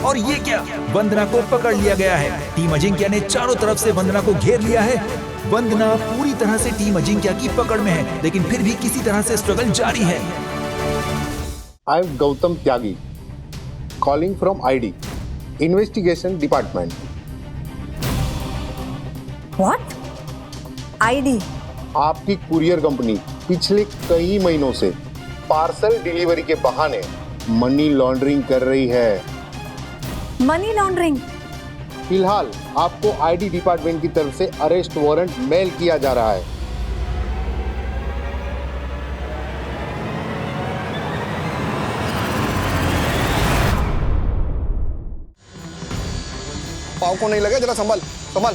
और ये क्या, वंदना को पकड़ लिया गया है। टीम अजिंक्य ने चारों तरफ से वंदना को घेर लिया है। वंदना पूरी तरह से टीम अजिंक्य की पकड़ में है, लेकिन फिर भी किसी तरह से स्ट्रगल जारी है। I am Gautam Tyagi, calling from ID, Investigation Department. What? ID? आपकी कुरियर कंपनी पिछले कई महीनों से पार्सल डिलीवरी के बहाने मनी लॉन्ड्रिंग कर रही है। Money laundering? फिलहाल आपको आईडी डिपार्टमेंट की तरफ से अरेस्ट वारंट मेल किया जा रहा है। पाव को नहीं लगे, जरा संभाल संभाल।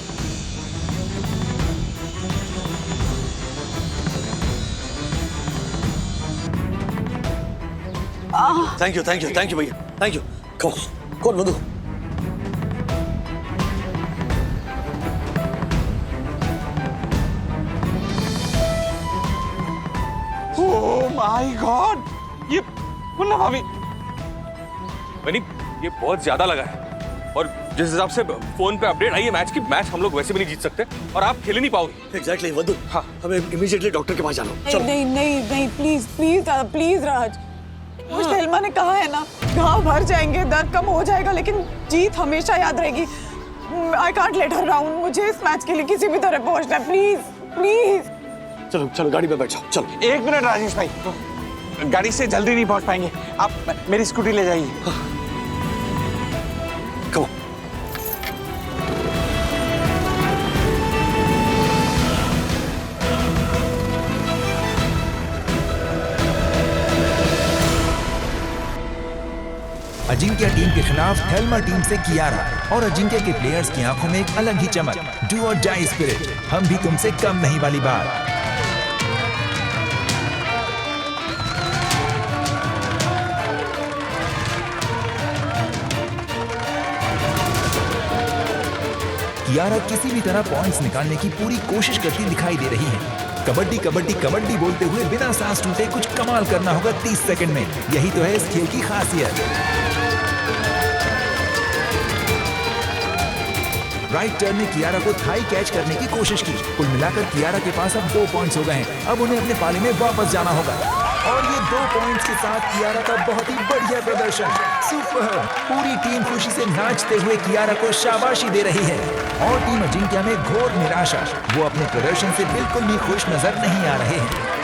थैंक यू भैया, थैंक यू। कौन मधु? ओह माय गॉड, ये मुन्ना भाभी, बनी ये बहुत ज्यादा लगा है। और जिस हिसाब से फोन पे अपडेट आई है मैच की, मैच हम लोग वैसे भी नहीं जीत सकते और आप खेल नहीं पाओगे। एग्जैक्टली मधु, हाँ हमें इमीडिएटली डॉक्टर के पास जाना। चलो। नहीं प्लीज प्लीज दादा, प्लीज राज। मुझे सलमा ने कहा है ना, घाव भर जाएंगे, दर्द कम हो जाएगा, लेकिन जीत हमेशा याद रहेगी। I can't let her down. मुझे इस मैच के लिए किसी भी तरह पहुंचना है, प्लीज प्लीज। चलो गाड़ी में बैठो, चलो। एक मिनट राजेश भाई, गाड़ी से जल्दी नहीं पहुंच पाएंगे, आप मेरी स्कूटी ले जाइए। कम। अजिंक्य टीम के खिलाफ थेल्मा टीम से कियारा, और अजिंक्य के प्लेयर्स की आंखों में एक अलग ही चमक। डू और डाई स्पिरिट, हम भी तुमसे कम नहीं वाली बात। कियारा किसी भी तरह पॉइंट्स निकालने की पूरी कोशिश करती दिखाई दे रही है। कबड्डी कबड्डी कबड्डी बोलते हुए बिना सांस टूटे कुछ कमाल करना होगा 30 सेकंड में। यही तो है इस खेल की खासियत। राइट टर्न में कियारा को थाई कैच करने की कोशिश की। कुल मिलाकर कियारा के पास अब 2 पॉइंट्स हो गए हैं। अब उन्हें अपने पाले में वापस जाना होगा। और ये 2 पॉइंट्स के साथ कियारा का बहुत ही बढ़िया प्रदर्शन। सुपर! पूरी टीम खुशी से नाचते हुए कियारा को शाबाशी दे रही है। और टीम अजिंक्य में घोर निराशा। वो अपने प्रदर्शन से बिल्कुल भी खुश नजर नहीं आ रहे हैं।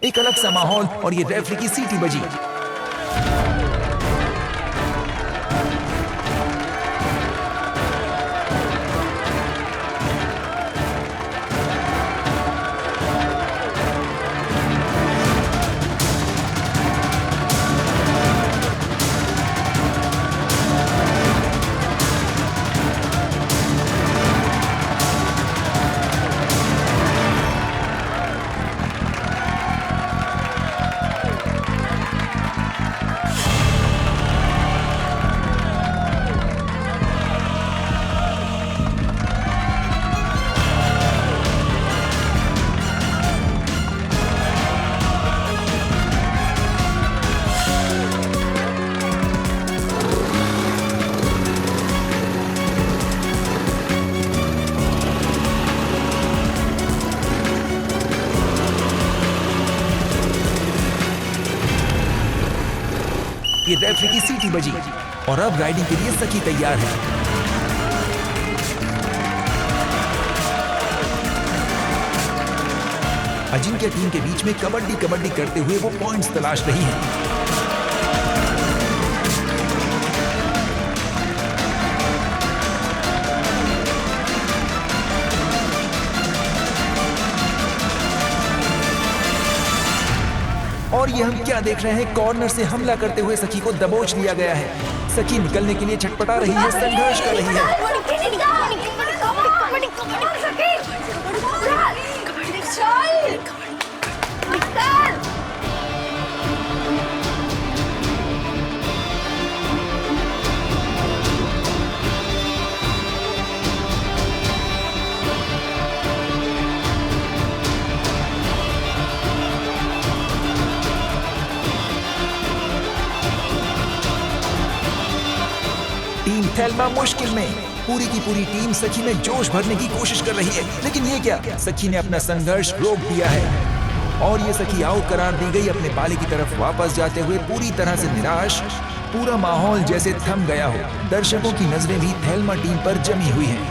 एक अलग सा माहौल और ये रेफरी की सीटी बजी। ये रेफरी की सीटी बजी और अब राइडिंग के लिए सखी तैयार है। अजिंक्य टीम के बीच में कबड्डी कबड्डी करते हुए वो पॉइंट्स तलाश रही हैं। और ये हम क्या देख रहे हैं, कॉर्नर से हमला करते हुए सखी को दबोच लिया गया है। सखी निकलने के लिए छटपटा रही है, संघर्ष कर रही है। थेल्मा मुश्किल में। पूरी की पूरी टीम सखी में जोश भरने की कोशिश कर रही है, लेकिन ये क्या, सखी ने अपना संघर्ष रोक दिया है और ये सखी आउट करार दी गई। अपने पाले की तरफ वापस जाते हुए पूरी तरह से निराश। पूरा माहौल जैसे थम गया हो। दर्शकों की नजरें भी थेल्मा टीम पर जमी हुई हैं।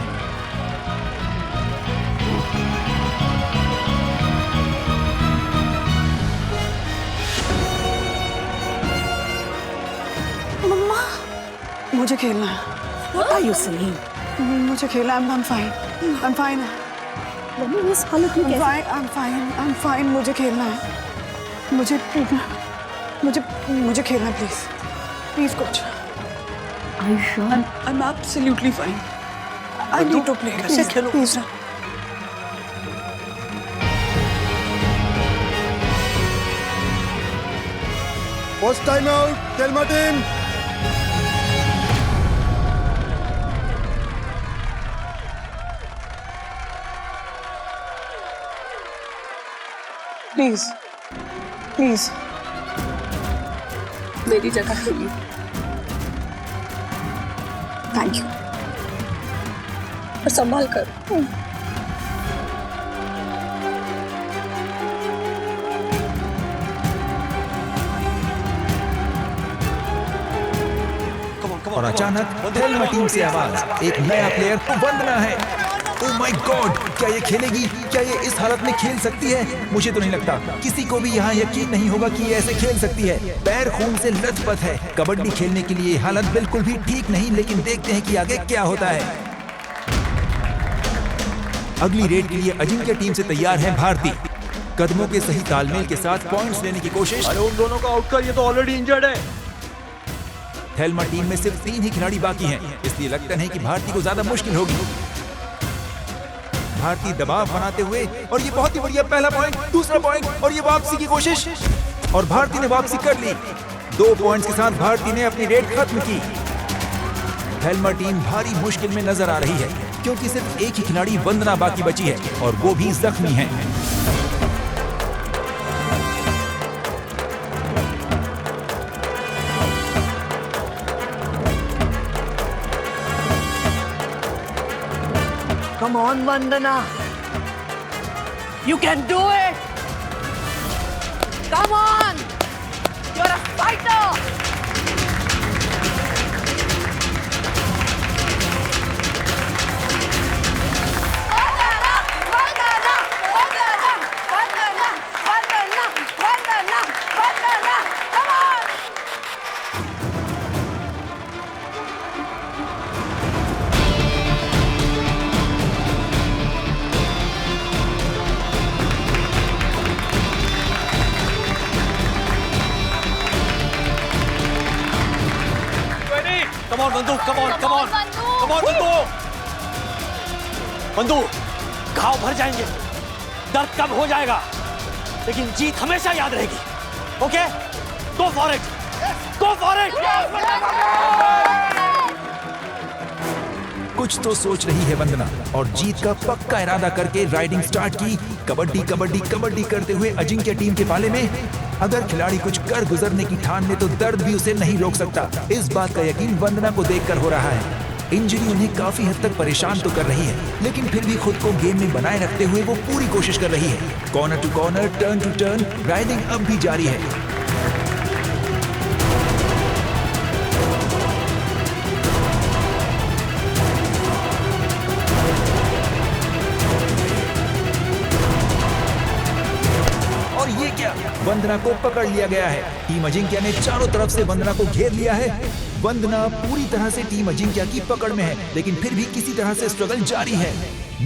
मम्मा, मुझे खेलना है। What are you saying? मुझे खेलना है। I'm fine. मम्मी इस हालत में कैसे? I'm fine. मुझे खेलना है। मुझे खेलना है, please coach. Are you sure? I'm absolutely fine. I need to play. कैसे खेलो? Please. First time out Thelma team. Please मेरी जगह खेलिए। Thank you. और संभाल कर। और अचानक थेल्मा टीम से आवाज, एक नया प्लेयर तो वंदना है। ओह माय गॉड, क्या ये खेलेगी? क्या ये इस हालत में खेल सकती है? मुझे तो नहीं लगता। किसी को भी यहाँ यकीन नहीं होगा कि ये ऐसे खेल सकती है। पैर खून से लथपथ है। कबड्डी खेलने के लिए हालत बिल्कुल भी ठीक नहीं, लेकिन देखते हैं कि आगे क्या होता है। अगली रेड के लिए अजिंक्य टीम से तैयार है भारती। कदमों के सही तालमेल के साथ पॉइंट्स लेने की कोशिश। अरे उन दोनों को आउट कर, ये तो ऑलरेडी इंजर्ड है। थेल्मा टीम में सिर्फ 3 ही खिलाड़ी बाकी हैं, इसलिए लगता नहीं कि भारती को ज्यादा मुश्किल होगी। भारती दबाव बनाते हुए, और ये बहुत ही बढ़िया पहला पॉइंट, दूसरा पॉइंट, और ये वापसी की कोशिश, और भारती ने वापसी कर ली। 2 पॉइंट्स के साथ भारती ने अपनी रेड खत्म की। थेल्मा टीम भारी मुश्किल में नजर आ रही है, क्योंकि सिर्फ एक ही खिलाड़ी वंदना बाकी बची है, और वो भी जख्मी है। Come on, Vandana. You can do it. Come on. You're a fighter. Come on, बंदू, come on, बंदू। बंदू, घाव भर जाएंगे, दर्द कम हो जाएगा, लेकिन जीत हमेशा याद रहेगी। Okay? Go for it! Go for it! कुछ तो सोच रही है वंदना, और जीत का पक्का इरादा करके राइडिंग स्टार्ट की। कबड्डी कबड्डी कबड्डी करते हुए अजिंक्य टीम के पाले में। अगर खिलाड़ी कुछ कर गुजरने की ठान ले तो दर्द भी उसे नहीं रोक सकता। इस बात का यकीन वंदना को देखकर हो रहा है। इंजरी उन्हें काफी हद तक परेशान तो कर रही है, लेकिन फिर भी खुद को गेम में बनाए रखते हुए वो पूरी कोशिश कर रही है। Corner to corner, turn to turn, riding अब भी जारी है। और ये क्या, वंदना को पकड़ लिया गया है। टीम अजिंक्य ने चारों तरफ से वंदना को घेर लिया है। वंदना पूरी तरह से टीम अजिंक्य की पकड़ में है, लेकिन फिर भी किसी तरह से स्ट्रगल जारी है।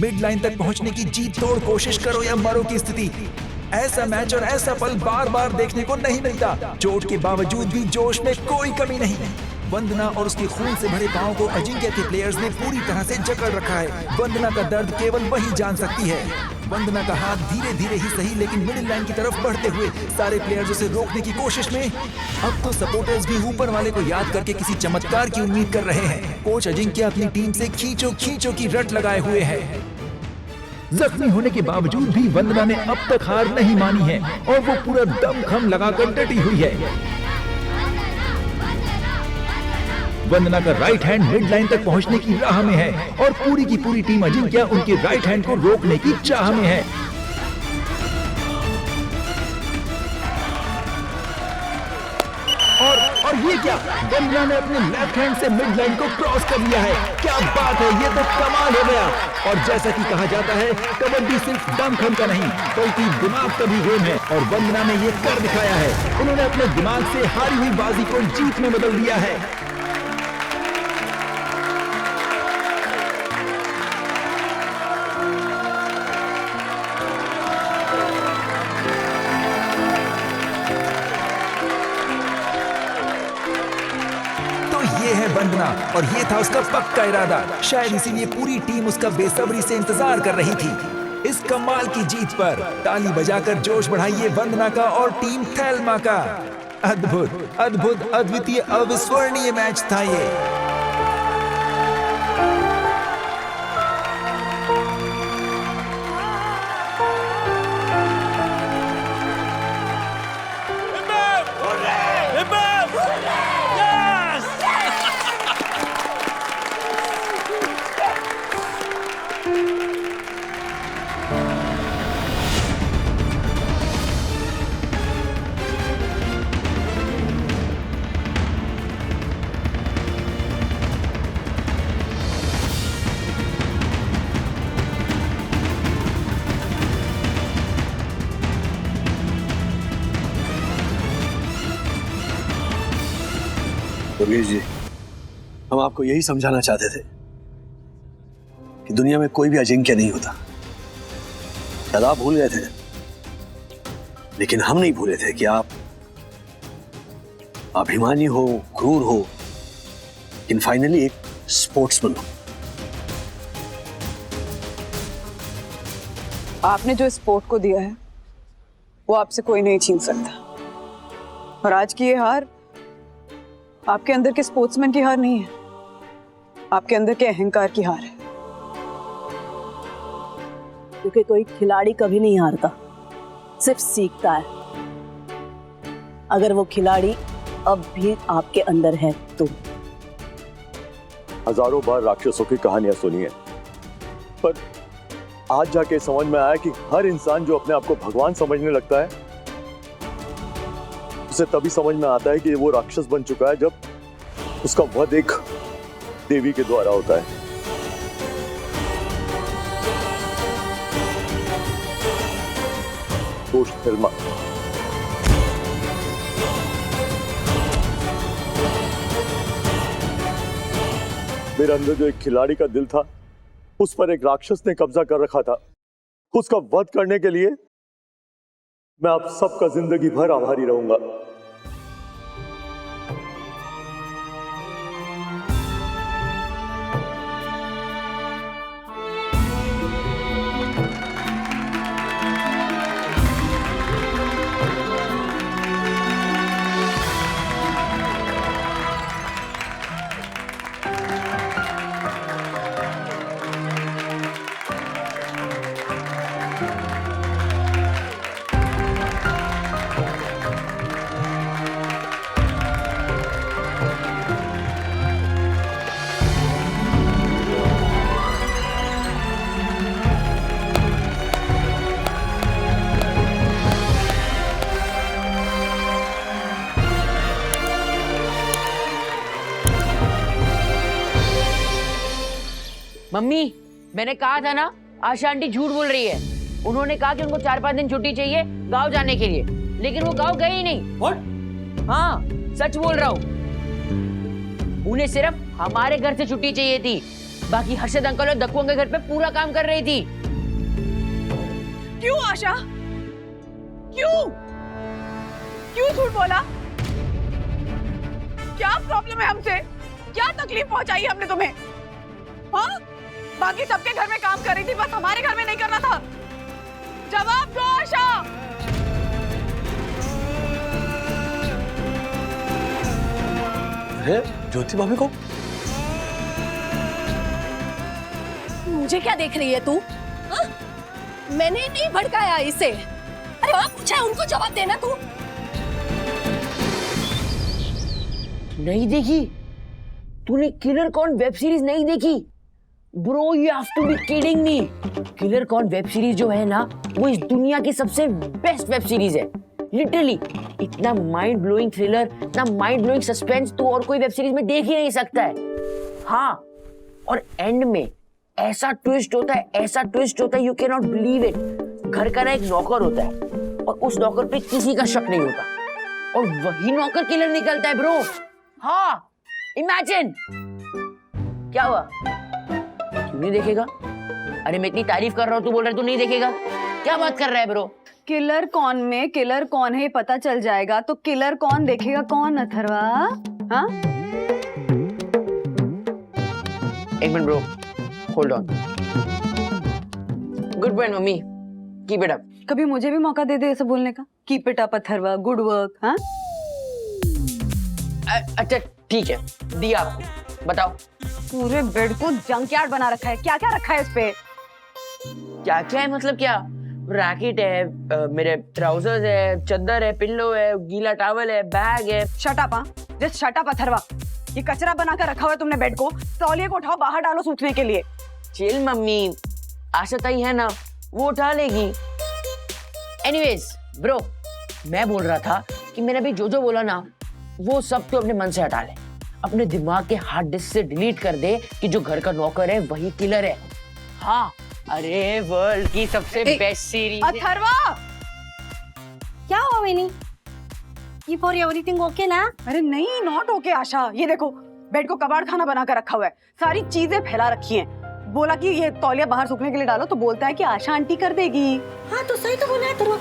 मिड लाइन तक पहुंचने की जीत तोड़ कोशिश करो या मरो की स्थिति। ऐसा मैच और ऐसा पल बार बार देखने को नहीं मिलता। चोट के बावजूद भी जोश में कोई कमी नहीं। वंदना और उसके खून से भरे पांव को अजिंक्य के प्लेयर्स ने पूरी तरह से जकड़ रखा है। वंदना का दर्द केवल वही जान सकती है। वंदना का हाथ धीरे धीरे ही सही, लेकिन मिडिल लाइन की तरफ बढ़ते हुए सारे प्लेयर्स उसे रोकने की कोशिश में। अब तो सपोर्टर्स भी ऊपर वाले को याद करके किसी चमत्कार की उम्मीद कर रहे हैं। कोच अजिंक्य अपनी टीम से खींचो खींचो की रट लगाए हुए है। जख्मी होने के बावजूद भी वंदना ने अब तक हार नहीं मानी है, और वो पूरा दमखम लगाकर डटी हुई है। वंदना का राइट हैंड मिड लाइन तक पहुंचने की राह में है और पूरी की पूरी टीम अजिंक्य उनके राइट हैंड को रोकने की चाह में है। और ये क्या, वंदना ने अपने लेफ्ट हैंड से मिड लाइन को क्रॉस कर लिया है। क्या बात है, ये तो कमाल हो गया। और जैसा कि कहा जाता है, कबड्डी सिर्फ दमखम का नहीं बल्कि दिमाग का भी गेम है और वंदना ने ये कर दिखाया है। उन्होंने अपने दिमाग से हारी हुई बाजी को जीत में बदल दिया है। ये है वंदना और ये था उसका पक्का इरादा। शायद इसीलिए पूरी टीम उसका बेसब्री से इंतजार कर रही थी। इस कमाल की जीत पर ताली बजाकर जोश बढ़ाइए वंदना का और टीम थेल्मा का। अद्भुत, अद्भुत, अद्वितीय, अविस्मरणीय मैच था ये। दुर्गेश जी, हम आपको यही समझाना चाहते थे कि दुनिया में कोई भी अजिंक्य नहीं होता। शायद आप भूल गए थे, लेकिन हम नहीं भूले थे कि आप अभिमानी हो, क्रूर हो, लेकिन फाइनली एक स्पोर्ट्समैन हो। आपने जो स्पोर्ट को दिया है वो आपसे कोई नहीं छीन सकता। और आज की ये हार आपके अंदर के स्पोर्ट्समैन की हार नहीं है, आपके अंदर के अहंकार की हार है। क्योंकि कोई खिलाड़ी कभी नहीं हारता, सिर्फ सीखता है। अगर वो खिलाड़ी अब भी आपके अंदर है तो। हजारों बार राक्षसों की कहानियां सुनी है, पर आज जाके समझ में आया कि हर इंसान जो अपने आप को भगवान समझने लगता है, उसे तभी समझ में आता है कि वो राक्षस बन चुका है जब उसका वध एक देवी के द्वारा होता है। दोष थेल्मा। मेरे अंदर जो एक खिलाड़ी का दिल था, उस पर एक राक्षस ने कब्जा कर रखा था। उसका वध करने के लिए मैं आप सबका जिंदगी भर आभारी रहूंगा। मम्मी, मैंने कहा था ना, आशा आंटी झूठ बोल रही है। उन्होंने कहा कि उनको 4-5 दिन छुट्टी चाहिए गांव जाने के लिए, लेकिन वो गांव गए ही नहीं। What? हाँ, सच बोल रहा हूँ। उन्हें सिर्फ हमारे घर से छुट्टी चाहिए थी, बाकी हर्षद अंकल और दक्कू के घर पे पूरा काम कर रही थी। क्यों आशा? क्यों? क्यों झूठ बोला? क्या प्रॉब्लम है हमसे? क्या तकलीफ पहुंचाई हमने तुम्हें? हाँ? बाकी सबके घर में काम कर रही थी, बस हमारे घर में नहीं करना था। जवाब दो आशा। अरे ज्योति भाभी को मुझे क्या देख रही है तू? हा? मैंने नहीं भड़काया इसे। अरे वहां पूछा है, उनको जवाब देना तू। नहीं देखी तूने किलर कौन वेब सीरीज नहीं देखी? Bro you have to be kidding me. Killer कौन वेब सीरीज जो है ना, वो इस दुनिया की सबसे बेस्ट वेब सीरीज है लिटरली। इतना माइंड ब्लोइंग थ्रिलर, इतना माइंड ब्लोइंग सस्पेंस तो और कोई वेब सीरीज में देख ही नहीं सकता है। हाँ, और एंड में ऐसा ट्विस्ट होता है, ऐसा ट्विस्ट होता है, you can not believe it. घर का ना एक नौकर होता है और उस नौकर पे किसी का शक नहीं होता और वही नौकर किलर निकलता है ब्रो। हाँ, इमेजिन। क्या हुआ, तू नहीं देखेगा? अरे मैं इतनी तारीफ कर रहा हूँ, तू बोल रहा है तू नहीं देखेगा? क्या बात कर रहा है ब्रो? किलर कौन में किलर कौन है पता चल जाएगा तो किलर कौन देखेगा कौन अथर्वा? हाँ, एक minute bro, hold on. Good point mummy, keep it up. कभी मुझे भी मौका दे दे ऐसा बोलने का। Keep it up Atharva, good work. हाँ, अच्छा ठीक है, दिया आपको। बताओ। पूरे बेड को जंकयार्ड बना रखा है। क्या क्या रखा है इस पे? क्या क्या है मतलब? क्या रैकेट है, मेरे ट्राउजर्स है, चद्दर है, पिल्लो है, गीला टॉवल है, बैग है। Shut up, just shut up Atharva. ये कचरा बनाकर रखा हुआ है तुमने बेड को। तौलिए को उठाओ, बाहर डालो सूखने के लिए। चिल मम्मी, आशा ताई है ना, वो उठा लेगी। एनीवेज ब्रो, मैं बोल रहा था कि मैंने अभी जो बोला ना, वो सब तो अपने मन से हटा ले। अपने दिमाग के हार्ड डिस्क से डिलीट कर दे कि जो घर का नौकर है वही किलर है। हाँ, अरे वर्ल्ड की सबसे बेस्ट सीरीज अथर्वा। क्या हुआ मैनी? ये फॉर एवरीथिंग ओके ना? अरे नहीं, नॉट ओके आशा। ये देखो, बेड को कबाड़ खाना बनाकर रखा हुआ है, सारी चीजें फैला रखी हैं। बोला कि ये तौलिया बाहर सूखने के लिए डालो तो बोलता है कि आशा आंटी कर देगी। हाँ तो सही तो बोला है अथर्वा,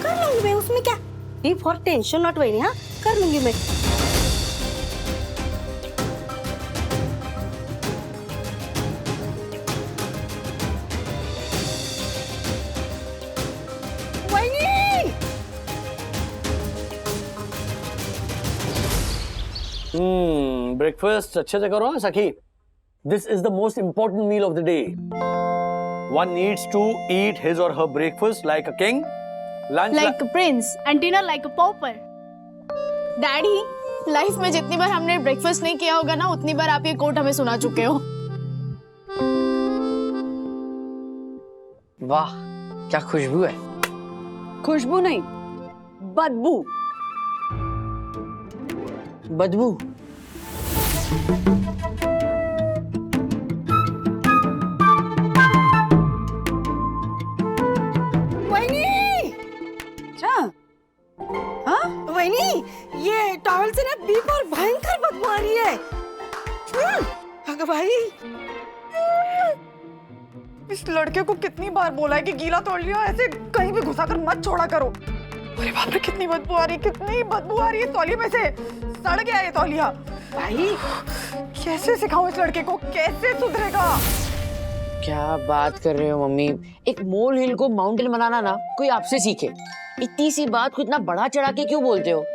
कर लूंगी मैं, उसमें क्या? ये फॉर टेंशन नॉट वरी। हाँ, कर लूंगी मैं। ब्रेकफास्ट अच्छे से करो सखी। This is the most important meal of the day. One needs to eat his or her breakfast like a king, lunch like a prince and dinner like a pauper. Daddy, life में जितनी बार हमने breakfast नहीं किया होगा ना, उतनी बार आप ये कोट हमें सुना चुके हो। वाह, क्या खुशबू है। खुशबू नहीं, बदबू। बदबू? ये टॉवल से ना बीप और भयंकर बदबू आ रही है। भाई, इस लड़के को कितनी बार बोला है कि गीला तौलिया ऐसे कहीं भी घुसाकर मत छोड़ा करो। अरे बाप रे, कितनी बदबू आ रही है, कितनी बदबू आ रही है तौलिया में से। सड़ गया ये तौलिया। भाई, कैसे सिखाऊं इस लड़के को, कैसे सुधरेगा? क्या बात कर रहे हो मम्मी? एक मोल हिल को माउंटेन बनाना ना कोई आपसे सीखे। इतनी सी बात को इतना बड़ा चढ़ा के क्यों बोलते हो?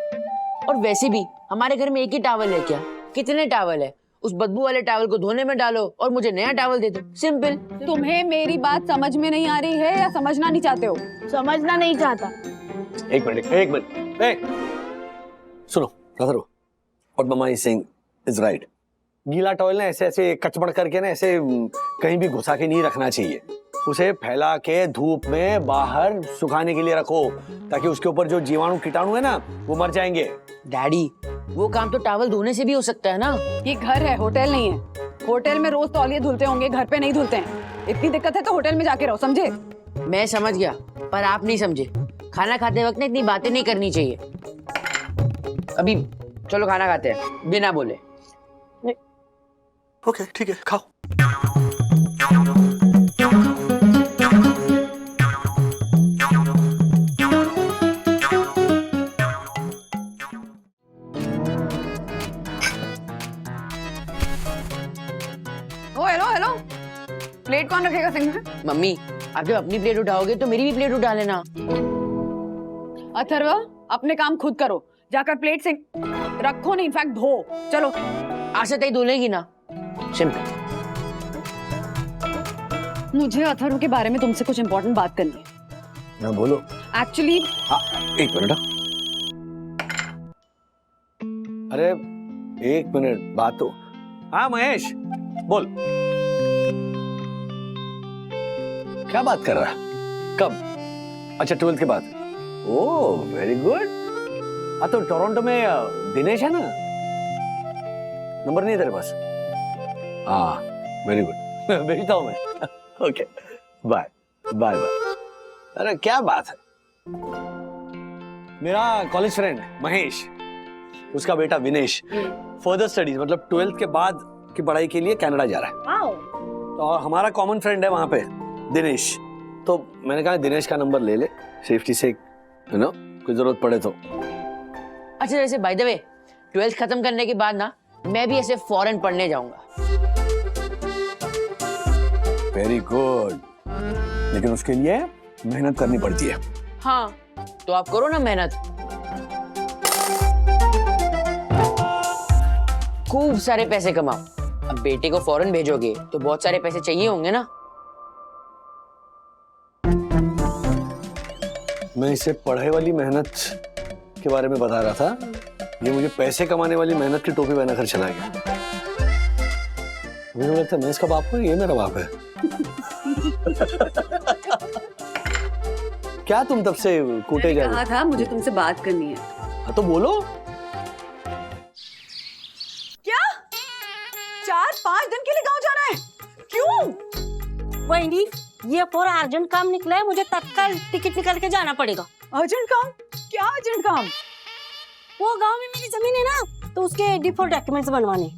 और वैसे भी हमारे घर में एक ही टॉवल है क्या? कितने टॉवल है? उस बदबू वाले टॉवल को धोने में डालो और मुझे नया टॉवल दे दो, सिंपल। तुम्हें मेरी बात समझ में नहीं आ रही है या समझना नहीं चाहते हो? समझना नहीं चाहता। एक मिनट, सुनो राधरो, और mama is saying is right. गीला टॉवल ना ऐसे ऐसे कचबड़ करके ना ऐसे कहीं भी घुसा के नहीं रखना चाहिए। उसे फैला के धूप में बाहर सुखाने के लिए रखो, ताकि उसके ऊपर जो जीवाणु कीटाणु है ना, वो मर जाएंगे। डैडी, वो काम तो टॉवल धोने से भी हो सकता है ना। ये घर है, होटल नहीं है। होटल में रोज तौलिए धुलते होंगे, घर पे नहीं धुलते हैं। इतनी दिक्कत है तो होटल में जाके रहो, समझे? मैं समझ गया, पर आप नहीं समझे। खाना खाते वक्त ना इतनी बातें नहीं करनी चाहिए। अभी चलो खाना खाते हैं बिना बोले। ओके ठीक है, खाओ। ओ हेलो हेलो, प्लेट कौन रखेगा सिंक में? मम्मी, आप जब अपनी प्लेट उठाओगे तो मेरी भी प्लेट उठा लेना। अथर्व, अपने काम खुद करो। जाकर प्लेट सिंक रखो, नहीं इनफैक्ट धो। चलो। आशा ताई धुलेगी ना, सिंपल। मुझे अथर्व के बारे में तुमसे कुछ इंपॉर्टेंट बात करनी है। ना बोलो। एक्चुअली एक मिनट। अरे एक मिनट, बात तो हाँ महेश बोल, क्या बात कर रहा है? कब? अच्छा 12th के बाद। Oh very good. हाँ तो टोरंटो में दिनेश है ना, नंबर नहीं है तेरे पास? हाँ वेरी गुड, भेजता हूँ मैं। Okay bye bye bye. अरे क्या बात है, मेरा कॉलेज फ्रेंड महेश, उसका बेटा विनेश फर्दर स्टडीज मतलब 12th के बाद की पढ़ाई के लिए कनाडा जा रहा है। और हमारा कॉमन फ्रेंड है वहां पे दिनेश, तो मैंने कहा दिनेश का नंबर ले ले सेफ्टी से, यू नो कोई जरूरत पड़े तो। अच्छा वैसे बाय द वे 12th खत्म करने के बाद ना मैं भी ऐसे फॉरेन पढ़ने जाऊंगा। वेरी गुड, लेकिन उसके लिए मेहनत करनी पड़ती है। हाँ तो आप करो ना मेहनत, खूब सारे पैसे कमाओ। अब बेटे को फॉरेन भेजोगे तो बहुत सारे पैसे चाहिए होंगे ना। मैं इसे पढ़ाई वाली मेहनत के बारे में बता रहा था, ये मुझे पैसे कमाने वाली मेहनत की टोपी पहना कर चला गया। मुझे लगता है मैं इसका बाप हूँ, ये मेरा बाप है। क्या तुम तब से कूटे जा रही? कहा था मुझे तुमसे बात करनी है। हाँ तो बोलो। क्या 4-5 दिन के लिए गांव जाना है? क्यों? वही ये पूरा अर्जेंट काम निकला है, मुझे तत्काल टिकट निकाल के जाना पड़ेगा। अर्जेंट काम? क्या अर्जेंट काम? वो गांव में मेरी जमीन है ना, तो उसके डिफॉल्ट डॉक्यूमेंट्स बनवाने।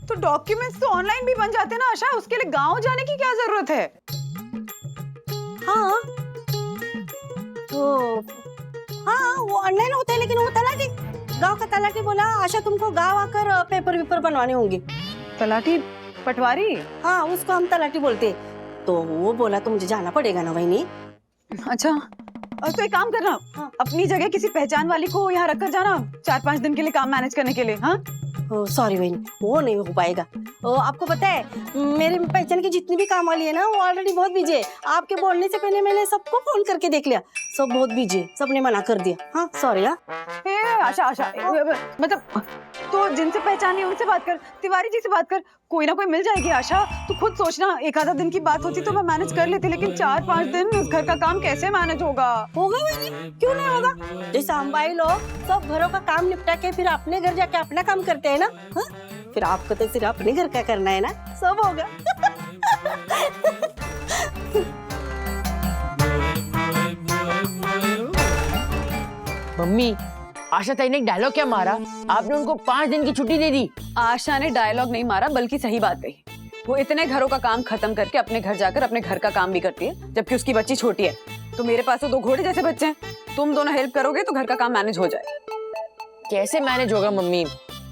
तो डॉक्यूमेंट्स तो ऑनलाइन भी बन जाते हैं ना आशा, उसके लिए गांव जाने की क्या जरूरत है? हाँ तो हाँ वो ऑनलाइन होता है, लेकिन वो तलाटी, गांव का तलाटी बोला आशा तुमको गांव आकर पेपर वेपर बनवाने होंगे। तलाटी पटवारी? हाँ उसको हम तलाटी बोलते हैं। तो वो बोला तो मुझे जाना पड़ेगा ना वही। अच्छा तो एक काम करना, अपनी जगह किसी पहचान वाली को यहाँ रख कर जाना 4-5 दिन के लिए काम मैनेज करने के लिए। हाँ सॉरी बहन, वो नहीं हो पाएगा। आपको पता है मेरे पहचान की जितनी भी काम वाली है ना वो ऑलरेडी बहुत बिजी है। आपके बोलने से पहले मैंने सबको फोन करके देख लिया, सब बहुत बिजी है, सबने मना कर दिया। हाँ सॉरी। आशा आशा मतलब तो जिनसे पहचानी है उनसे बात कर, तिवारी जी से बात कर, कोई ना कोई मिल जाएगी। आशा तू खुद सोचना, एक आधा दिन की बात होती तो मैं मैनेज कर लेती, लेकिन 4-5 दिन इस घर का काम कैसे मैनेज होगा? होगा भाई, क्यों नहीं होगा? जैसे हम भाई लोग सब घरों का काम निपटा के फिर अपने घर जाके अपना काम करते हैं ना, हाँ? फिर आपको तो सिर्फ अपने घर का करना है ना, सब होगा। मम्मी आशा ताई ने एक डायलॉग क्या मारा, आपने उनको 5 दिन की छुट्टी दे दी। आशा ने डायलॉग नहीं मारा बल्कि सही बात कही। वो इतने घरों का काम खत्म करके अपने घर जाकर अपने घर का काम भी करती है, जबकि उसकी बच्ची छोटी है। तो मेरे पास तो 2 घोड़े जैसे बच्चे हैं, तुम दोनों हेल्प करोगे तो घर का काम मैनेज हो जाए। कैसे मैनेज होगा मम्मी,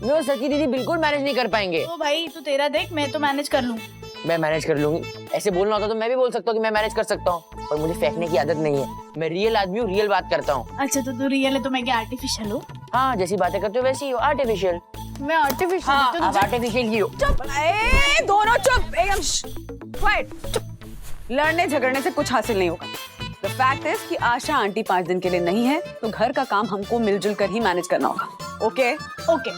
मैं और सची दीदी बिल्कुल मैनेज नहीं कर पाएंगे। तो भाई तू तेरा देख, मैं तो मैनेज कर लूँ। मैं मैनेज कर लूंगी, ऐसे बोलना होता तो मैं भी बोल सकता हूँ कि मैं मैनेज कर सकता हूँ, पर मुझे फेंकने की आदत नहीं है। मैं रियल आदमी हूँ, रियल बात करता हूँ। अच्छा तो तू रियल है तो मैं क्या आर्टिफिशियल हूँ? हाँ जैसी बातें करते हो वैसी ही हो, आर्टिफिशियल। मैं आर्टिफिशियल हाँ आप आर्टिफिशियल ही हो। चुप, दोनों चुप, एकदम क्वाइट। लड़ने झगड़ने से कुछ हासिल नहीं होगा। द फैक्ट इज कि आशा आंटी 5 दिन के लिए नहीं है, तो घर का काम हमको मिलजुल कर ही मैनेज करना होगा। Okay okay.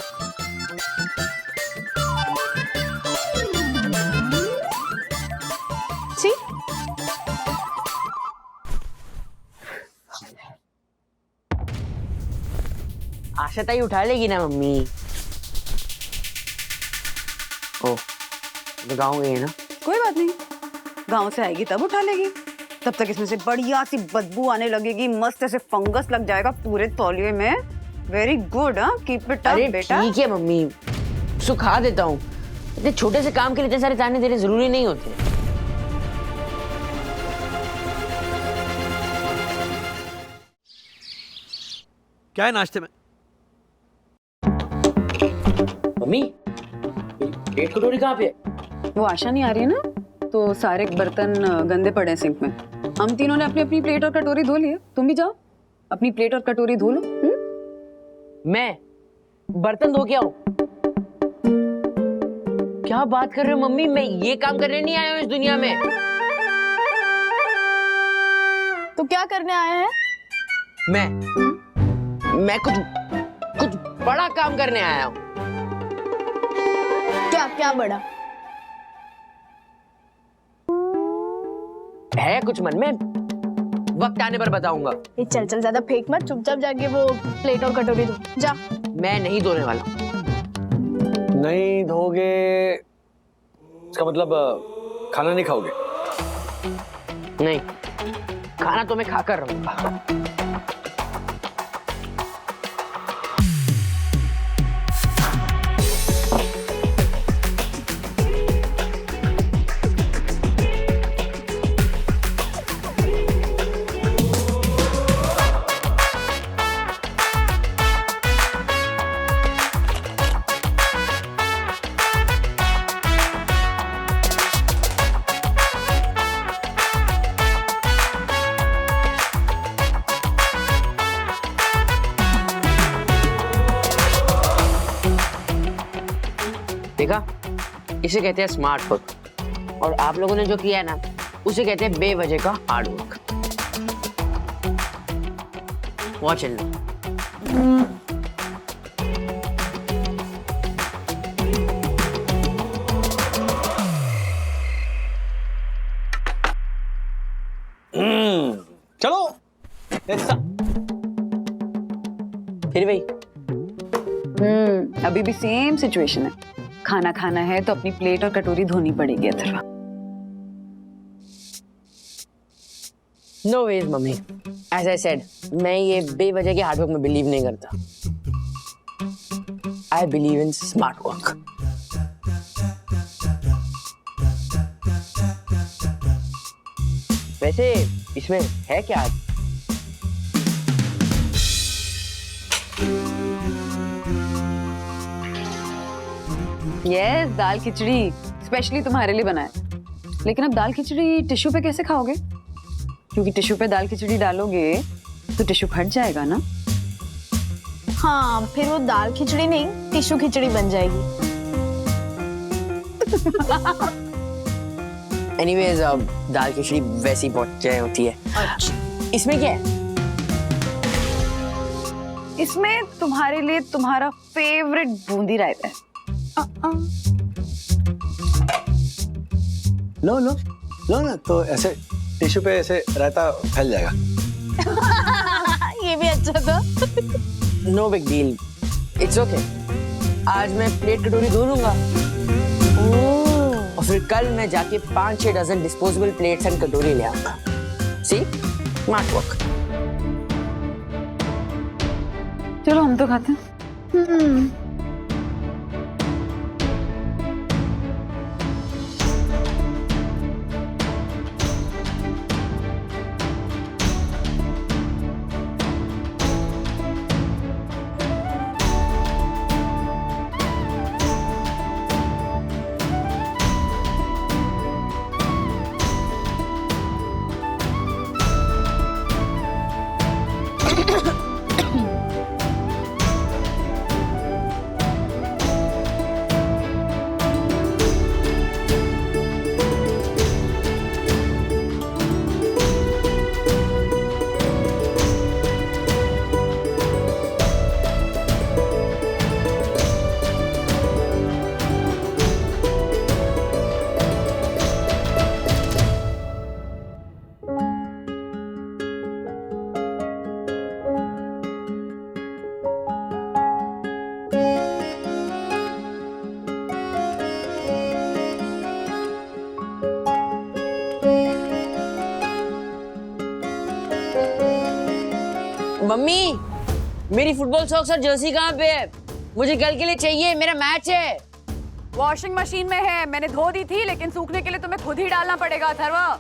आशा ताई उठा लेगी ना मम्मी? ओ तो गाँव गई है ना? कोई बात नहीं, गांव से आएगी तब उठा लेगी। तब तक इसमें से बढ़िया सी बदबू आने लगेगी, मस्त ऐसे फंगस लग जाएगा पूरे तौलिए में। वेरी गुड, हाँ कीप इट अप बेटा। ठीक है मम्मी, सुखा देता हूँ। इतने छोटे से काम के लिए इतने सारे ताने देने जरूरी नहीं होते। क्या है नाश्ते में? मम्मी प्लेट कटोरी कहाँ पे है? वो आशा नहीं आ रही है ना, तो सारे बर्तन गंदे पड़े हैं सिंक में। हम तीनों ने अपनी अपनी प्लेट और कटोरी धो ली है, तुम भी जाओ अपनी प्लेट और कटोरी धो लो। मैं बर्तन धो के आऊं? क्या बात कर रहे हो मम्मी, मैं ये काम करने नहीं आया हूँ इस दुनिया में। तो क्या करने आया है? मैं कुछ बड़ा काम करने आया हूँ। क्या? क्या बड़ा? है कुछ मन में, वक्त आने पर बताऊंगा। ये चल चल ज्यादा फेंक मत, चुपचाप जाके वो प्लेट और कटोरी धो जा। मैं नहीं धोने वाला। नहीं धोगे इसका मतलब खाना नहीं खाओगे? नहीं, खाना तो मैं खाकर रहूंगा। देखा, इसे कहते हैं स्मार्ट वर्क, और आप लोगों ने जो किया है ना, उसे कहते हैं बेवजह का हार्ड वर्क। Watch in. चलो फिर भाई अभी भी सेम सिचुएशन है। खाना खाना है तो अपनी प्लेट और कटोरी धोनी पड़ेगी Atharva. No veg mummy, as I said, मैं ये बेवजह के हार्ड वर्क में बिलीव नहीं करता। I believe in smart work. वैसे इसमें है क्या? यस, दाल खिचड़ी स्पेशली तुम्हारे लिए बनाया। लेकिन अब दाल खिचड़ी टिश्यू पे कैसे खाओगे? क्योंकि टिश्यू पे दाल खिचड़ी डालोगे तो टिश्यू फट जाएगा ना। हाँ, फिर वो दाल खिचड़ी नहीं, टिश्यू खिचड़ी बन जाएगी। एनीवेज, दाल खिचड़ी वैसी बहुत जय होती है। अच्छा, इसमें क्या है? इसमें तुम्हारे लिए तुम्हारा फेवरेट बूंदी रायता है। लो लो लो ना, तो ऐसे टिश्यू पे ऐसे रायता फैल जाएगा। ये भी अच्छा था। No big deal, it's okay. आज मैं प्लेट कटोरी धो लूंगा और फिर कल मैं जाके 5-6 डजन डिस्पोजेबल प्लेट्स एंड कटोरी ले आऊंगा। सी, स्मार्ट वर्क। चलो हम तो खाते हैं। मम्मी, मेरी फुटबॉल सॉक्स और जर्सी कहाँ पे है? मुझे कल के लिए चाहिए, मेरा मैच है। वॉशिंग मशीन में है, मैंने धो दी थी, लेकिन सूखने के लिए तुम्हें खुद ही डालना पड़ेगा अथर्वा।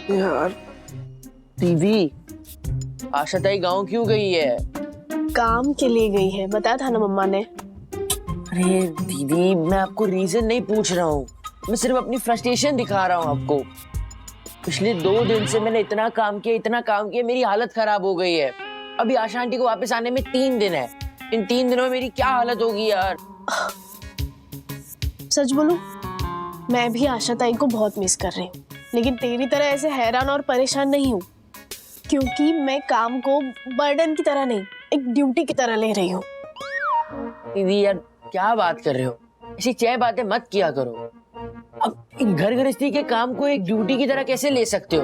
यार दीदी, आशा ताई गाँव क्यों गई है? काम के लिए गई है, बताया था ना मम्मा ने। अरे दीदी, मैं आपको रीजन नहीं पूछ रहा हूँ, मैं सिर्फ अपनी फ्रस्ट्रेशन दिखा रहा हूँ आपको। पिछले 2 दिन से मैंने इतना काम किया, मेरी हालत खराब हो गई है। अभी आशा आंटी को वापस आने में 3 दिन है। इन 3 दिनों में मेरी क्या हालत होगी यार। सच बोलूं, मैं भी आशा ताई को बहुत मिस कर रही हूँ, लेकिन तेरी तरह ऐसे हैरान और परेशान नहीं हूँ, क्योंकि मैं काम को बर्डन की तरह नहीं, एक ड्यूटी की तरह ले रही हूँ। दीदी यार, क्या बात कर रहे हो? ऐसी चाय बातें मत किया करो। अब घर गृहस्थी के काम को एक ड्यूटी की तरह कैसे ले सकते हो?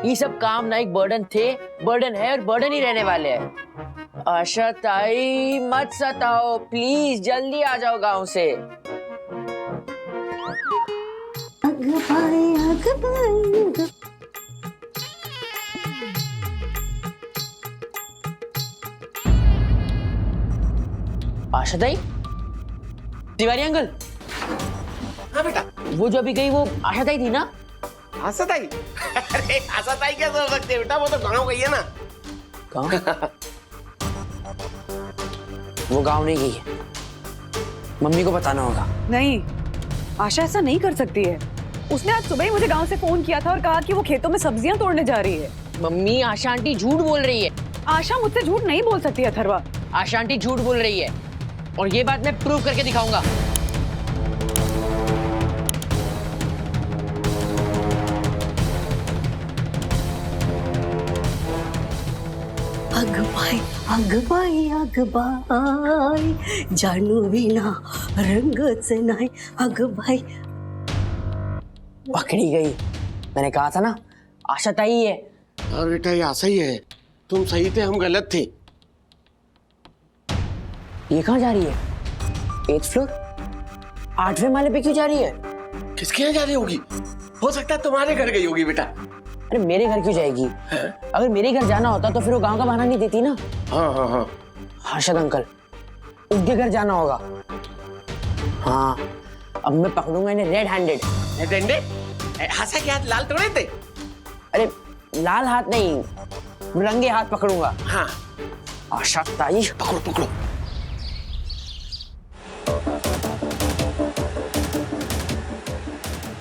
ये सब काम ना एक बर्डन थे, बर्डन है और बर्डन ही रहने वाले हैं। आशा ताई मत सताओ प्लीज, जल्दी आ जाओ गांव से। आशा ताई, तिवारी अंकल। हाँ बेटा। वो जो अभी गई वो आशा ताई थी ना? आशा ताई? अरे आशा ताई कैसे हो सकती है बेटा, वो तो गाँव गई है ना। गाँव? वो गाँव नहीं गई है, मम्मी को बताना होगा। नहीं, आशा ऐसा नहीं कर सकती है। उसने आज सुबह ही मुझे गांव से फोन किया था और कहा कि वो खेतों में सब्जियां तोड़ने जा रही है। मम्मी, आशा आंटी झूठ बोल रही है। आशा मुझसे झूठ नहीं बोल सकती है अथर्वा। आशा आंटी झूठ बोल रही है और ये बात मैं प्रूव करके दिखाऊंगा। अगबाई जानू विना रंगच नाही अगबाई। पकड़ी गई, मैंने कहा था ना आशा ताई है। और बेटा ये आशा ही है, तुम सही थे, हम गलत थे। ये कहाँ जा रही है? 8th फ्लोर, 8वें माले पे क्यों जा रही है? किसके यहाँ जा रही होगी? हो सकता है तुम्हारे घर गई होगी बेटा। अरे मेरे घर क्यों जाएगी? अगर मेरे घर जाना होता तो फिर वो गांव का बहाना नहीं देती ना। हाँ हाँ हाँ। हर्षद अंकल, उनके घर जाना होगा। हाँ, अब मैं पकड़ूंगा इन्हें रेड हैंडेड। आशा के हाथ लाल तोड़े थे? अरे लाल हाथ नहीं, रंगे हाथ पकड़ूंगा। हाँ। आशा ताई, पकड़ो पकड़ो।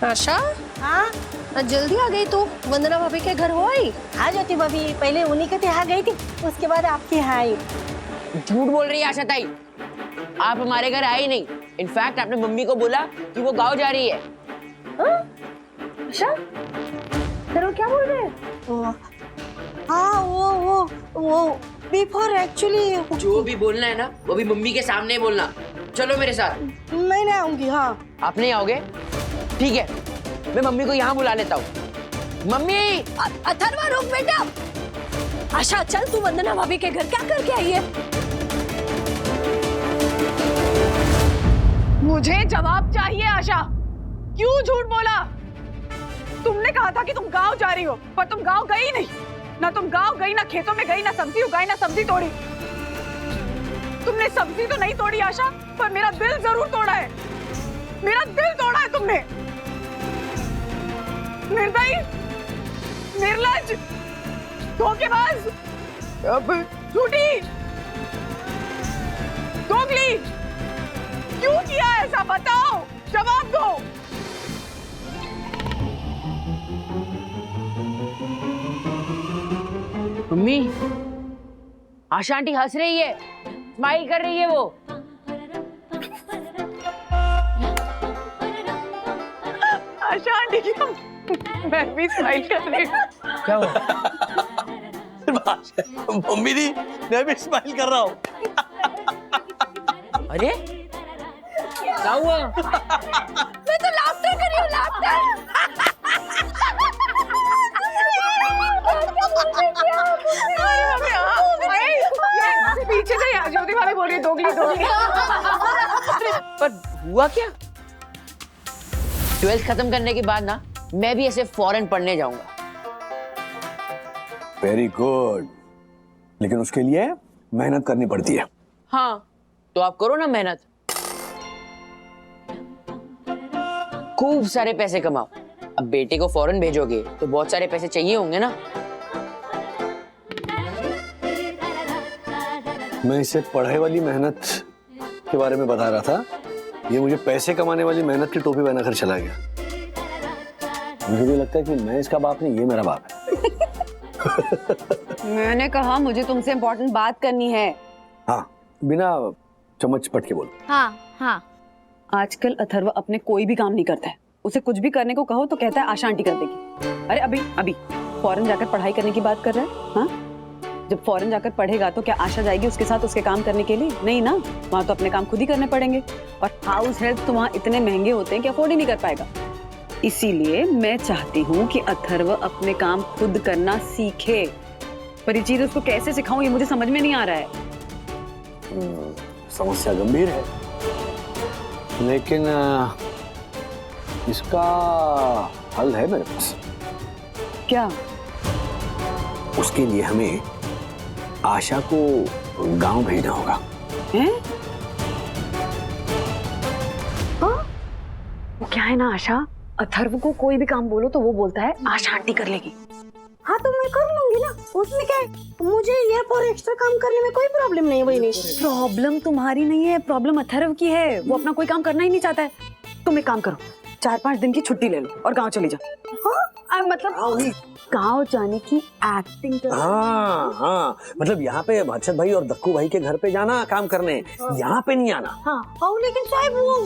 आशा, हाँ आज जल्दी आ गई तू। वंदना भाभी के घर हो आई? हाँ ज्योति भाभी, पहले उन्हीं के यहाँ गई थी, उसके बाद आपके यहाँ आई। झूठ बोल रही है आशा ताई, आप हमारे घर आई नहीं। इनफैक्ट आपने मम्मी को बोला कि वो गांव जा रही है। आशा, तेरे क्या बोल रहे हैं? हाँ वो बिफोर एक्चुअली। जो भी बोलना है ना वो भी मम्मी के सामने बोलना। चलो मेरे साथ। मैं नहीं आऊंगी। हाँ आप नहीं आओगे? ठीक है, मैं मम्मी को यहाँ बुला लेता हूँ। मम्मी! अथर्वा रुक बेटा। आशा चल, तू वंदना भाभी के घर क्या करके आई है? मुझे जवाब चाहिए आशा, क्यों झूठ बोला? तुमने कहा था कि तुम गांव जा रही हो, पर तुम गांव गई नहीं। ना तुम गांव गई, ना खेतों में गई, ना सब्जी उगाई, ना सब्जी तोड़ी। तुमने सब्जी तो नहीं तोड़ी आशा, पर मेरा दिल जरूर तोड़ा है। मेरा दिल तोड़ा है तुमने। निर्दयी, निर्लज्ज, धोखेबाज, झूठी, दोगली, क्यों किया ऐसा? बताओ, जवाब दो। मम्मी, आशा आंटी हंस रही है, स्माइल कर रही है वो। आशा आंटी की मैं भी स्माइल कर रही हूँ। क्या हुआ? मम्मी दी, मैं भी स्माइल कर रहा हूँ। अरे क्या हुआ? मैं तो लाफ्टर कर रही हूँ, लाफ्टर। पीछे से आ ज्योति भाभी बोल रही है, दोगली दोगली। पर हुआ क्या? 12th खत्म करने के बाद ना मैं भी ऐसे फॉरेन पढ़ने जाऊंगा। वेरी गुड, लेकिन उसके लिए मेहनत करनी पड़ती है। हाँ, तो आप करो ना मेहनत, खूब सारे पैसे कमाओ, अब बेटे को फॉरेन भेजोगे तो बहुत सारे पैसे चाहिए होंगे ना। मैं इसे पढ़ाई वाली मेहनत के बारे में बता रहा था, ये मुझे पैसे कमाने वाली मेहनत की टोपी पहनाकर चला गया। मुझे भी लगता है कि मैं इसका बाप नहीं, ये मेरा बाप है। मैंने कहा मुझे तुमसे इम्पोर्टेंट बात करनी है। हाँ, बिना चम्मच पट के बोलो। हाँ हाँ। आजकल अथर्व अपने कोई भी काम नहीं करता है। उसे कुछ भी करने को कहो तो कहता है आशा आंटी कर देगी। अरे अभी अभी फॉरेन जाकर पढ़ाई करने की बात कर रहा है। हाँ, जब फॉरेन जाकर पढ़ेगा तो क्या आशा जाएगी उसके साथ उसके काम करने के लिए? नहीं ना, वहाँ तो अपने काम खुद ही करने पड़ेंगे। और हाउस हेल्प तो वहाँ इतने महंगे होते हैं कि अफोर्ड ही नहीं कर पाएगा। इसीलिए मैं चाहती हूँ कि अथर्व अपने काम खुद करना सीखे। पर ये चीज उसको कैसे सिखाऊं, ये मुझे समझ में नहीं आ रहा है। समस्या गंभीर है, लेकिन इसका हल है मेरे पास। क्या? उसके लिए हमें आशा को गांव भेजना होगा। हैं? हाँ? वो क्या है ना आशा, अथर्व को कोई भी काम बोलो तो वो बोलता है आशा आंटी कर लेगी। हाँ तो मैं कर लूंगी ना, उसमें क्या है? मुझे ये पर एक्स्ट्रा काम करने में कोई प्रॉब्लम नहीं है। वही प्रॉब्लम तुम्हारी नहीं है, प्रॉब्लम अथर्व की है। वो अपना कोई काम करना ही नहीं चाहता है। तुम एक काम करो, 4-5 दिन की छुट्टी ले लो और गांव चली जाओ। हाँ? मतलब गांव जाने की एक्टिंग कर। हाँ हाँ, मतलब यहाँ पे हर्षद भाई और दक्कू भाई के घर पे जाना काम करने, यहाँ पे नहीं आना। हाँ लेकिन साहब वो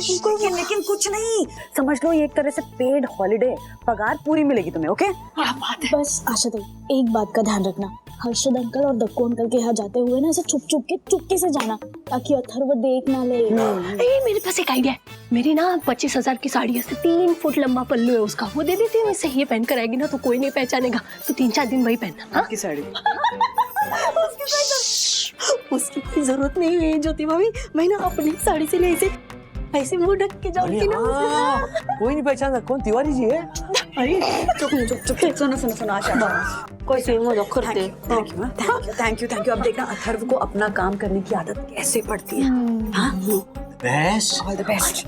लेकिन कुछ नहीं, समझ लो ये एक तरह से पेड हॉलिडे, पगार पूरी मिलेगी तुम्हें। ओके? क्या बात है। बस आशा ताई एक बात का ध्यान रखना, हर्षद अंकल और दक्कू अंकल के यहाँ जाते हुए ना ऐसे चुपके से जाना, ताकि अथर्व देख ना ले। मेरे पास एक आइडिया है। मेरी ना 25,000 की साड़ी है, 3 फुट लंबा पल्लू है उसका, वो दे देती है। वैसे ये पहन कर आएगी ना तो कोई नहीं पहचानेगा, तो 3-4 दिन वही पहनना। आपकी साड़ी उसकी कोई जरूरत नहीं है ज्योति भाभी। मैं ना अपनी साड़ी से ऐसे मुंह ढक के जाऊंगी ना। कोई नहीं पहचानता कौन तिवारी जी है। अरे चुप सुनो आशा, कोई से मजाक करते। Thank you. अब देखना अथर्व को अपना काम करने की आदत कैसे पड़ती है। हाँ? All the best.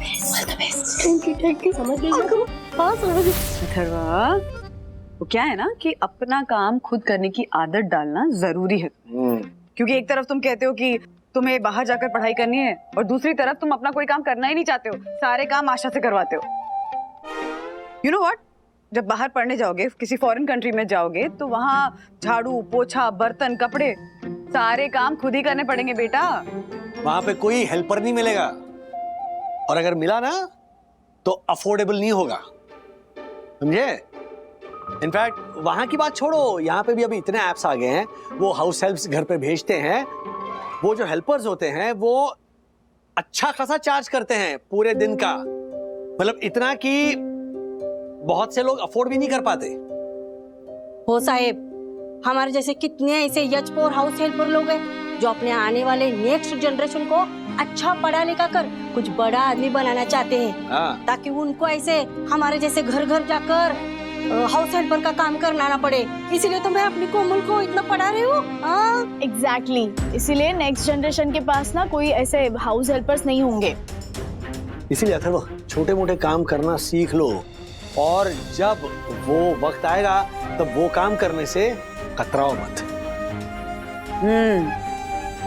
Thank you. समझ गई? हाँ समझ गई। अथर्व, वो क्या है ना कि अपना काम खुद करने की आदत डालना जरूरी है। क्योंकि एक तरफ तुम कहते हो कि तुम्हें बाहर जाकर पढ़ाई करनी है और दूसरी तरफ तुम अपना कोई काम करना ही नहीं चाहते हो, सारे काम आशा से करवाते हो। यू नो व्हाट, जब बाहर पढ़ने जाओगे, किसी फॉरेन कंट्री में जाओगे, तो वहाँ झाड़ू पोछा बर्तन कपड़े सारे काम खुद ही करने पड़ेंगे बेटा। वहां पे कोई हेल्पर नहीं मिलेगा, और अगर मिला ना तो अफोर्डेबल नहीं होगा, समझे? इनफैक्ट वहां की बात छोड़ो, यहाँ पे भी अभी इतने ऐप्स आ गए हैं, वो हाउस हेल्प्स घर पे भेजते हैं। वो जो हेल्पर्स होते हैं वो अच्छा खासा चार्ज करते हैं पूरे दिन का, मतलब इतना कि बहुत से लोग अफोर्ड भी नहीं कर पाते। हो साहेब, हमारे जैसे कितने ऐसे यजपोर हाउस हेल्पर लोग हैं जो अपने आने वाले नेक्स्ट जनरेशन को अच्छा पढ़ा लिखा कर कुछ बड़ा आदमी बनाना चाहते हैं, ताकि उनको ऐसे हमारे जैसे घर घर जाकर हाउस हेल्पर का काम करना ना पड़े। इसीलिए तो मैं अपनी कोमल को इतना पढ़ा रही हूँ। एग्जैक्टली, इसीलिए नेक्स्ट जनरेशन के पास ना कोई ऐसे हाउस हेल्पर्स नहीं होंगे। इसीलिए अथर्व छोटे मोटे काम करना सीख लो, और जब वो वक्त आएगा तब वो काम करने से कतराओ मत।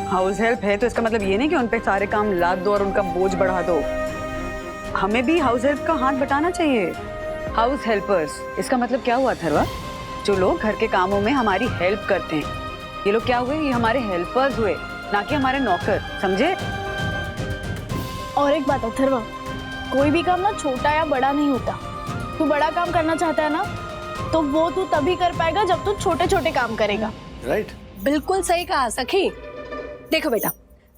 हाउस हेल्प है तो इसका मतलब ये नहीं कि उन पे सारे काम लाद दो और उनका बोझ बढ़ा दो। हमें भी हाउस हेल्प का हाथ बटाना चाहिए। हाउस हेल्पर्स, इसका मतलब क्या हुआ अथर्वा? जो लोग घर के कामों में हमारी हेल्प करते हैं, ये लोग क्या हुए? ये हमारे हेल्पर्स हुए, ना कि हमारे नौकर, समझे? और एक बात अथर्वा, कोई भी काम ना छोटा या बड़ा नहीं होता। तू बड़ा काम करना चाहता है ना, तो वो तू तभी कर पाएगा जब तू छोटे छोटे काम करेगा। राइट? बिल्कुल सही कहा सखी। देखो बेटा,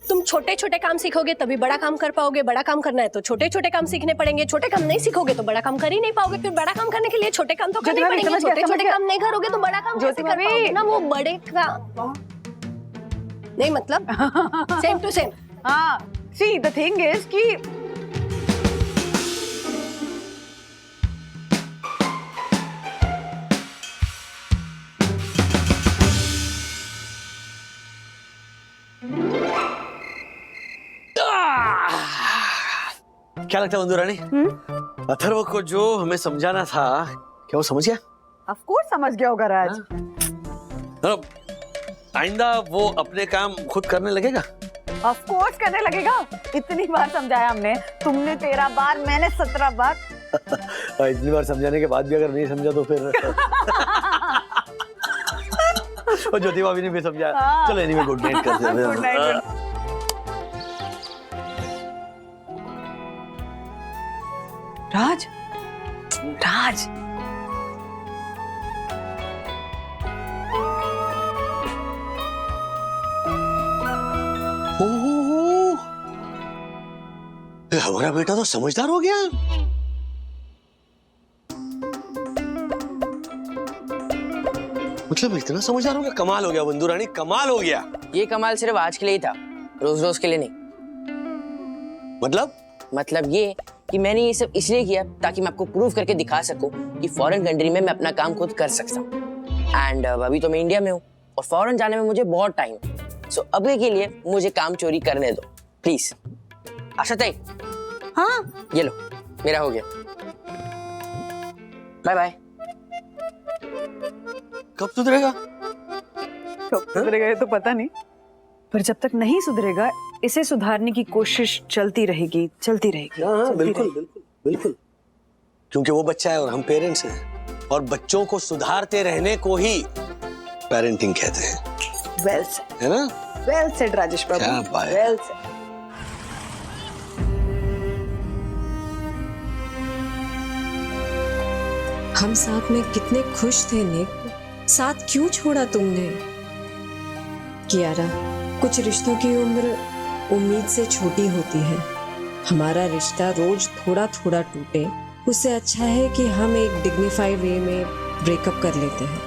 तुम छोटे छोटे काम सीखोगे तभी बड़ा काम कर पाओगे। बड़ा काम करना है तो छोटे छोटे काम सीखने पड़ेंगे। छोटे काम नहीं सीखोगे तो बड़ा काम कर ही नहीं पाओगे। फिर बड़ा काम करने के लिए छोटे काम तो करने पड़ेंगे। छोटे छोटे काम नहीं करोगे तो बड़ा काम कैसे कर पाओगे ना? वो बड़े काम नहीं, मतलब सेम टू सेम। हाँ, सी द थिंग इज कि क्या लगता है बंधु रानी, अथर्व को जो हमें समझाना था क्या वो समझ गया? ऑफ कोर्स समझ गया होगा राज। मतलब आइंदा वो अपने काम खुद करने लगेगा? ऑफ कोर्स करने लगेगा। इतनी बार समझाया हमने, तुमने 13 बार, मैंने 17 बार। इतनी बार समझाने के बाद भी अगर नहीं समझा तो फिर और ज्योति भाभी ने भी समझाया। हाँ। चलो एनीवे गुड नाइट करते हैं। Good night. राज, राज, हमारा बेटा तो समझदार हो गया। मतलब इतना समझदार हो गया, कमाल हो गया बंधु रानी, कमाल हो गया। ये कमाल सिर्फ आज के लिए ही था, रोज रोज के लिए नहीं। मतलब ये कि मैंने ये सब इसलिए किया ताकि मैं आपको प्रूव करके दिखा सकूं कि फॉरेन कंट्री में मैं अपना काम खुद कर सकता हूँ। एंड अभी तो मैं इंडिया में हूँ और फॉरेन जाने में मुझे बहुत टाइम है। सो अभी के लिए मुझे काम चोरी करने दो प्लीज। आशा ताई, हाँ ये लो, मेरा हो गया। Bye bye. कब सुधरेगा? कब सुधरेगा ये तो पता नहीं, पर जब तक नहीं सुधरेगा इसे सुधारने की कोशिश चलती रहेगी, चलती रहेगी। हाँ, बिल्कुल बिल्कुल बिल्कुल, क्योंकि वो बच्चा है और हम पेरेंट्स हैं, और बच्चों को सुधारते रहने को ही पेरेंटिंग कहते हैं। वेल सेड, है ना? वेल सेड राजेश बाबू, क्या बात है। Well said. हम साथ में कितने खुश थे निक, साथ क्यों छोड़ा तुमने? कियारा, कुछ रिश्तों की उम्र उम्मीद से छोटी होती है। हमारा रिश्ता रोज थोड़ा थोड़ा टूटे, उससे अच्छा है कि हम एक डिग्निफाइड वे में ब्रेकअप कर लेते हैं।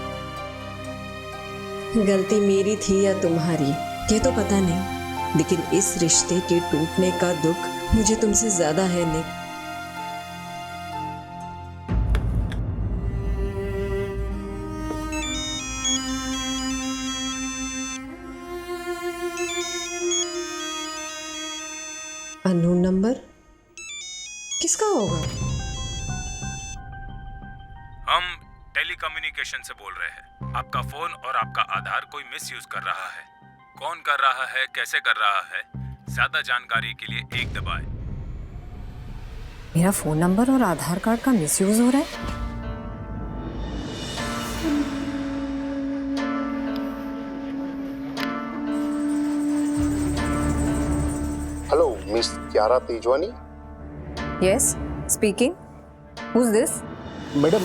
गलती मेरी थी या तुम्हारी ये तो पता नहीं, लेकिन इस रिश्ते के टूटने का दुख मुझे तुमसे ज्यादा है निक। अननोन नंबर किसका होगा? हम टेलीकम्युनिकेशन से बोल रहे हैं। आपका फोन और आपका आधार कोई मिसयूज कर रहा है। कौन कर रहा है, कैसे कर रहा है, ज्यादा जानकारी के लिए 1 दबाएं। मेरा फोन नंबर और आधार कार्ड का मिसयूज हो रहा है। Hello miss Kiara Tejwani. Yes, speaking. Who's this? Madam,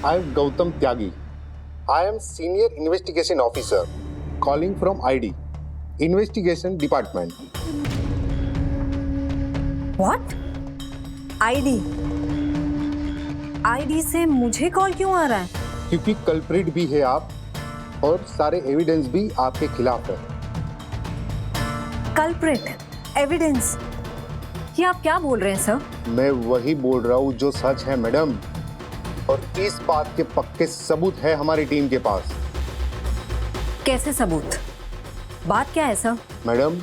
I am Gautam Tyagi. I am senior investigation officer calling from ID investigation department. What? ID? ID से मुझे कॉल क्यों आ रहा है? क्योंकि कल्प्रिट भी है आप और सारे एविडेंस भी आपके खिलाफ है। कल्प्रिट, एविडेंस, ये आप क्या बोल रहे हैं सर? मैं वही बोल रहा हूँ जो सच है मैडम, और इस बात के पक्के सबूत है हमारी टीम के पास। कैसे सबूत? बात क्या है सर? मैडम,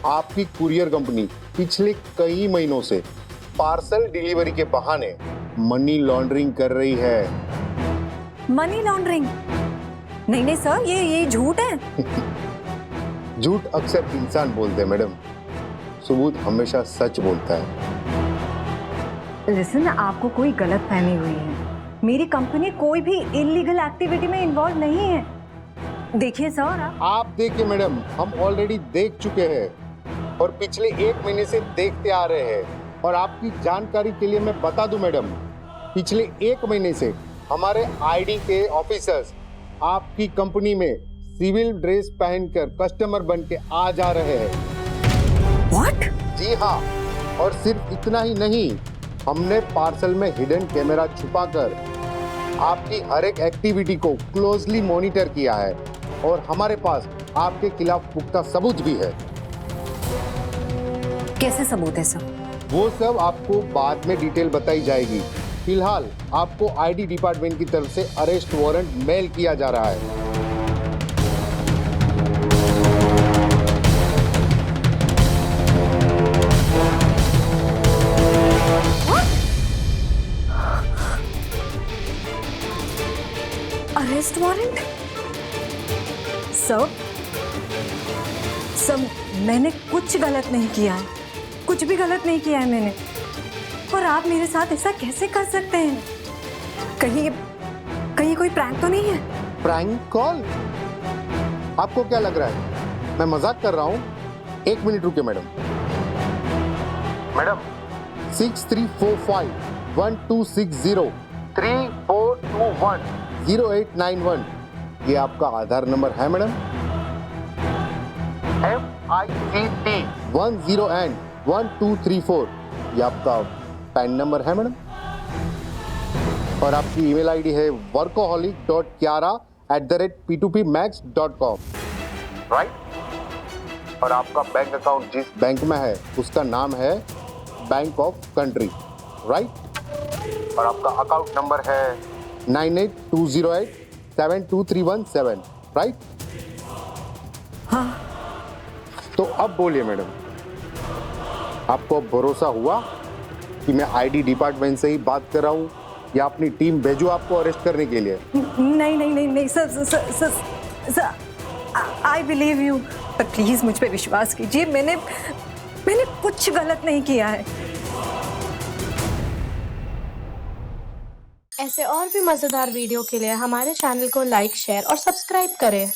आपकी कुरियर कंपनी पिछले कई महीनों से पार्सल डिलीवरी के बहाने मनी लॉन्ड्रिंग कर रही है। Money laundering? नहीं नहीं सर, ये झूठ है। झूठ अक्सर इंसान बोलते हैं मैडम, सबूत हमेशा सच बोलता है। लिसन, आपको कोई गलत फहमी हुई है। मेरी कंपनी कोई भी इलीगल एक्टिविटी में इन्वॉल्व नहीं है। देखिए सर, आप देखिए मैडम, हम ऑलरेडी देख चुके हैं और पिछले 1 महीने से देखते आ रहे हैं। और आपकी जानकारी के लिए मैं बता दूं मैडम, पिछले 1 महीने से हमारे आईडी के ऑफिसर्स आपकी कंपनी में सिविल ड्रेस पहनकर कस्टमर बन के आ जा रहे हैं। What? जी हाँ, और सिर्फ इतना ही नहीं, हमने पार्सल में हिडन कैमरा छुपाकर आपकी हर एक एक्टिविटी को क्लोजली मॉनिटर किया है और हमारे पास आपके खिलाफ पुख्ता सबूत भी है। कैसे सबूत है सर? वो सब आपको बाद में डिटेल बताई जाएगी। फिलहाल आपको आईडी डिपार्टमेंट की तरफ से अरेस्ट वारंट मेल किया जा रहा है। कुछ गलत नहीं किया है, कुछ भी गलत नहीं किया है मैंने। और आप मेरे साथ ऐसा कैसे कर सकते हैं? कहीं कोई प्रैंक तो नहीं है? Prank call? आपको क्या लग रहा है मैं मजाक कर रहा हूँ? 1 मिनट रुकिए मैडम। मैडम 63451260 3421 0891 ये आपका आधार नंबर है मैडम। MICT 10 एंड 1234 ये आपका पैन नंबर है मैडम। और आपकी ईमेल आईडी है workaholic.kiara@p2pmax.com, राइट? और आपका बैंक अकाउंट जिस बैंक में है उसका नाम है बैंक ऑफ कंट्री, राइट? और आपका अकाउंट नंबर है 9820872317, राइट? हाँ। तो अब बोलिए मैडम, आपको अब भरोसा हुआ कि मैं आईडी डिपार्टमेंट से ही बात कर रहा हूँ या अपनी टीम भेजूं आपको अरेस्ट करने के लिए? नहीं सर, आई बिलीव यू, पर प्लीज मुझ पे विश्वास कीजिए, मैंने कुछ गलत नहीं किया है। ऐसे और भी मजेदार वीडियो के लिए हमारे चैनल को लाइक, शेयर और सब्सक्राइब करें।